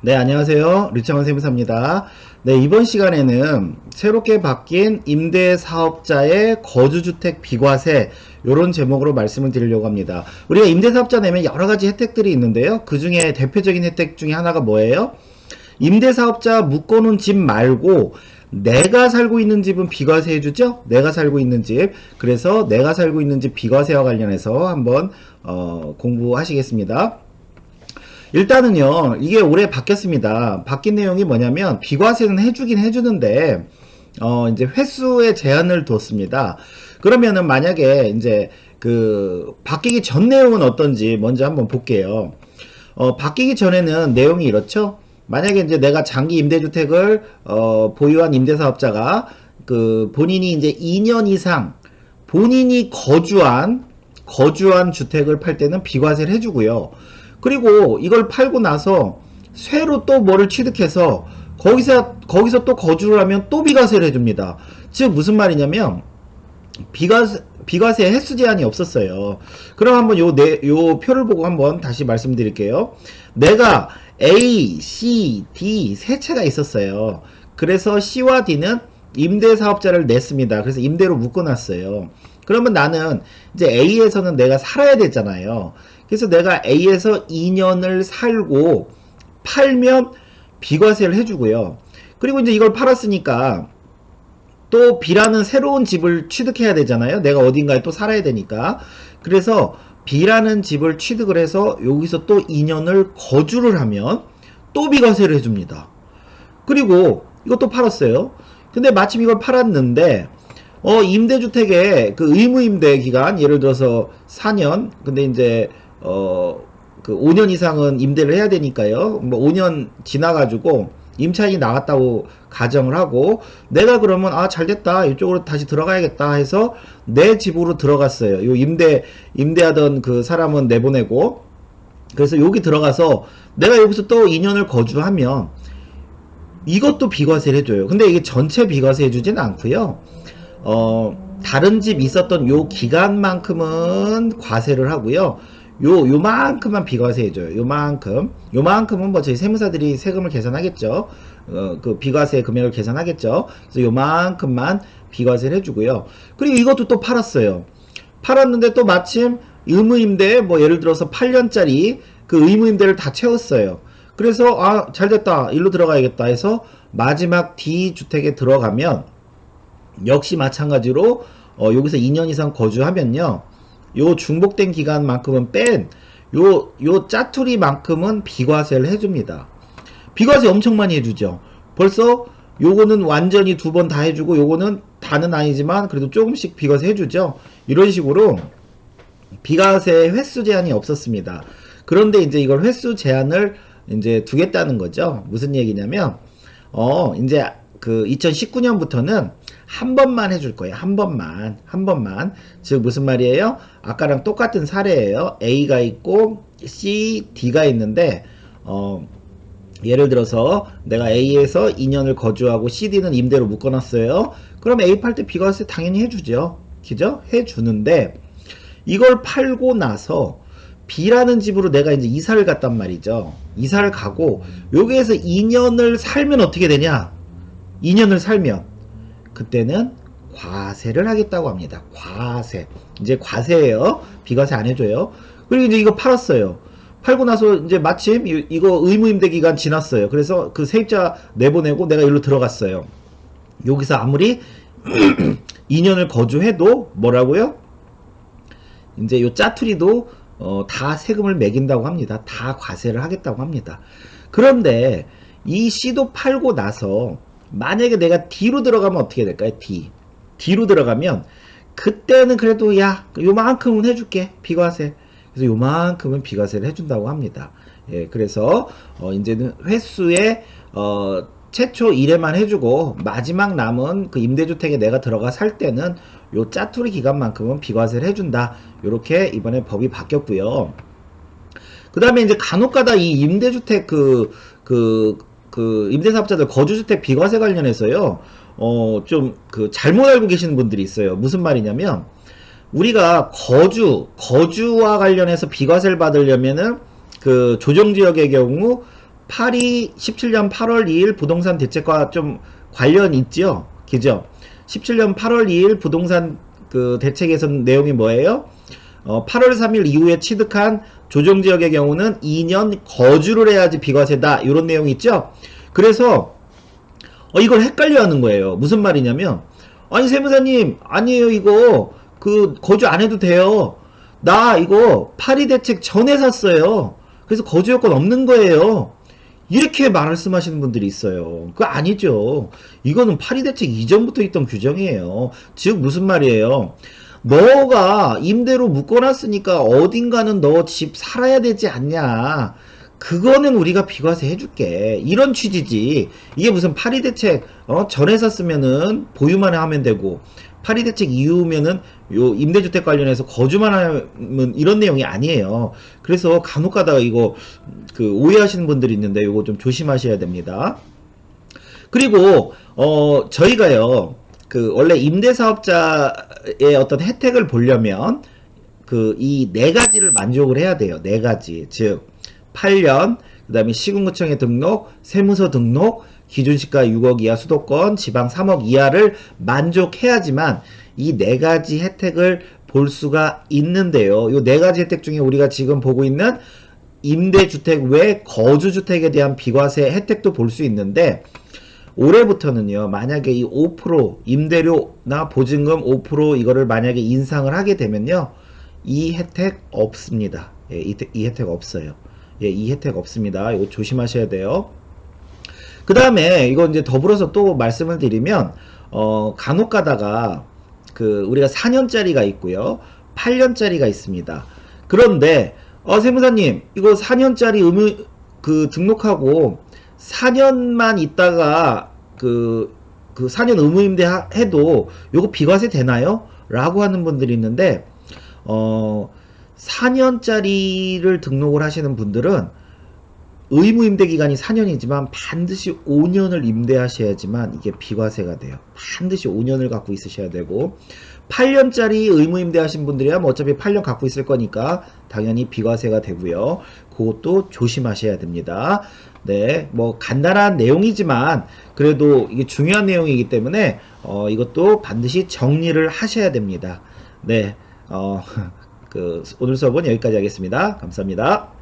네, 안녕하세요. 류창원 세무사입니다. 네, 이번 시간에는 새롭게 바뀐 임대사업자의 거주주택 비과세 이런 제목으로 말씀을 드리려고 합니다. 우리가 임대사업자 내면 여러가지 혜택들이 있는데요. 그 중에 대표적인 혜택 중에 하나가 뭐예요? 임대사업자 묶어놓은 집 말고 내가 살고 있는 집은 비과세 해주죠? 내가 살고 있는 집. 그래서 내가 살고 있는 집 비과세와 관련해서 한번 공부하시겠습니다. 일단은요, 이게 올해 바뀌었습니다. 바뀐 내용이 뭐냐면 비과세는 해주긴 해주는데 이제 횟수의 제한을 뒀습니다. 그러면은 만약에 이제 그 바뀌기 전 내용은 어떤지 먼저 한번 볼게요. 바뀌기 전에는 내용이 이렇죠. 만약에 이제 내가 장기 임대주택을 보유한 임대사업자가 그 본인이 이제 2년 이상 본인이 거주한 주택을 팔 때는 비과세를 해주고요. 그리고 이걸 팔고 나서 새로 또 뭐를 취득해서 거기서 또 거주를 하면 또 비과세를 해줍니다. 즉 무슨 말이냐면 비과세 횟수 제한이 없었어요. 그럼 한번 요 표를 보고 한번 다시 말씀드릴게요. 내가 A, C, D 세 채가 있었어요. 그래서 C와 D는 임대사업자를 냈습니다. 그래서 임대로 묶어놨어요. 그러면 나는 이제 A에서는 내가 살아야 되잖아요. 그래서 내가 A에서 2년을 살고 팔면 비과세를 해주고요. 그리고 이제 이걸 팔았으니까 또 B라는 새로운 집을 취득해야 되잖아요. 내가 어딘가에 또 살아야 되니까. 그래서 B라는 집을 취득을 해서 여기서 또 2년을 거주를 하면 또 비과세를 해줍니다. 그리고 이것도 팔았어요. 근데 마침 이걸 팔았는데 임대주택의 그 의무임대 기간, 예를 들어서 4년, 근데 이제 그 5년 이상은 임대를 해야 되니까요. 뭐 5년 지나가지고 임차인이 나갔다고 가정을 하고, 내가 그러면 잘됐다, 이쪽으로 다시 들어가야겠다 해서 내 집으로 들어갔어요. 요 임대하던 그 사람은 내보내고, 그래서 여기 들어가서 내가 여기서 또 2년을 거주하면 이것도 비과세를 해줘요. 근데 이게 전체 비과세 해주진 않고요. 다른 집 있었던 요 기간만큼은 과세를 하고요. 요만큼만 비과세 해줘요. 요만큼은 뭐 저희 세무사들이 세금을 계산하겠죠. 그 비과세 금액을 계산하겠죠. 그래서 요만큼만 비과세를 해주고요. 그리고 이것도 또 팔았어요. 팔았는데 또 마침 의무임대, 뭐 예를 들어서 8년짜리 그 의무임대를 다 채웠어요. 그래서 잘됐다, 일로 들어가야겠다 해서 마지막 D주택에 들어가면 역시 마찬가지로 여기서 2년 이상 거주하면요, 요 중복된 기간만큼은 뺀 요 짜투리만큼은 비과세를 해줍니다. 비과세 엄청 많이 해주죠. 벌써 요거는 완전히 두 번 다 해주고, 요거는 다는 아니지만 그래도 조금씩 비과세 해주죠. 이런 식으로 비과세 횟수 제한이 없었습니다. 그런데 이제 이걸 횟수 제한을 이제 두겠다는 거죠. 무슨 얘기냐면 이제 그 2019년부터는 한 번만 해줄 거예요. 한 번만. 즉 무슨 말이에요? 아까랑 똑같은 사례예요. A가 있고 C, D가 있는데 예를 들어서 내가 A에서 2년을 거주하고 CD는 임대로 묶어놨어요. 그럼 A 팔 때 비과세 당연히 해주죠. 그죠? 해주는데 이걸 팔고 나서 B라는 집으로 내가 이제 이사를 갔단 말이죠. 이사를 가고 여기에서 2년을 살면 어떻게 되냐? 2년을 살면 그때는 과세를 하겠다고 합니다. 과세. 이제 과세예요. 비과세 안 해줘요. 그리고 이제 이거 팔았어요. 팔고 나서 이제 마침 이거 의무임대 기간 지났어요. 그래서 그 세입자 내보내고 내가 여기로 들어갔어요. 여기서 아무리 2년을 거주해도 뭐라고요? 이제 요 짜투리도 다 세금을 매긴다고 합니다. 다 과세를 하겠다고 합니다. 그런데 이 C도 팔고 나서 만약에 내가 D로 들어가면 어떻게 될까요? D로 들어가면 그때는 그래도 요만큼은 해줄게, 비과세. 그래서 요만큼은 비과세를 해준다고 합니다. 예, 그래서 이제는 횟수에 최초 1회만 해주고 마지막 남은 그 임대주택에 내가 들어가 살 때는 요 짜투리 기간만큼은 비과세를 해준다. 요렇게 이번에 법이 바뀌었고요. 그 다음에 이제 간혹가다 이 임대주택 임대사업자들 거주주택 비과세 관련해서요, 좀 잘못 알고 계시는 분들이 있어요. 무슨 말이냐면, 우리가 거주와 관련해서 비과세를 받으려면은 그 조정지역의 경우 8이 17년 8월 2일 부동산 대책과 좀 관련 있죠? 그죠? 17년 8월 2일 부동산 그 대책에서 내용이 뭐예요? 8월 3일 이후에 취득한 조정지역의 경우는 2년 거주를 해야지 비과세다. 이런 내용이 있죠? 그래서 이걸 헷갈려 하는 거예요. 무슨 말이냐면, 아니 세무사님 아니에요, 이거 그 거주 안 해도 돼요. 나 이거 파리 대책 전에 샀어요. 그래서 거주 요건 없는 거예요. 이렇게 말씀하시는 분들이 있어요. 그거 아니죠. 이거는 파리 대책 이전부터 있던 규정이에요. 즉 무슨 말이에요? 너가 임대로 묶어놨으니까 어딘가는 너 집 살아야 되지 않냐. 그거는 우리가 비과세 해줄게. 이런 취지지. 이게 무슨 파리 대책 전에 샀으면은 보유만 하면 되고, 파리 대책 이후면은 요 임대주택 관련해서 거주만 하면 이런 내용이 아니에요. 그래서 간혹 가다가 이거 그 오해하시는 분들이 있는데 요거 좀 조심하셔야 됩니다. 그리고 저희가요 그 원래 임대사업자의 어떤 혜택을 보려면 그 이 네 가지를 만족을 해야 돼요. 네 가지. 즉 8년, 그 다음에 시군구청에 등록, 세무서 등록, 기준시가 6억 이하 수도권, 지방 3억 이하를 만족해야지만 이 네 가지 혜택을 볼 수가 있는데요. 이 네 가지 혜택 중에 우리가 지금 보고 있는 임대주택 외 거주주택에 대한 비과세 혜택도 볼 수 있는데, 올해부터는요 만약에 이 5% 임대료나 보증금 5% 이거를 만약에 인상을 하게 되면요 이 혜택 없습니다. 예, 이 혜택 없어요. 예, 이 혜택 없습니다. 이거 조심하셔야 돼요. 그 다음에 이거 이제 더불어서 또 말씀을 드리면 간혹 가다가 그 우리가 4년짜리가 있고요 8년짜리가 있습니다. 그런데 세무사님 이거 4년짜리 의무 그 등록하고 4년만 있다가 그 4년 의무임대 해도 요거 비과세 되나요? 라고 하는 분들이 있는데 4년짜리를 등록을 하시는 분들은 의무임대 기간이 4년이지만 반드시 5년을 임대하셔야지만 이게 비과세가 돼요. 반드시 5년을 갖고 있으셔야 되고, 8년짜리 의무임대 하신 분들이야 뭐 어차피 8년 갖고 있을 거니까 당연히 비과세가 되고요. 그것도 조심하셔야 됩니다. 네, 뭐 간단한 내용이지만 그래도 이게 중요한 내용이기 때문에 이것도 반드시 정리를 하셔야 됩니다. 네, 오늘 수업은 여기까지 하겠습니다. 감사합니다.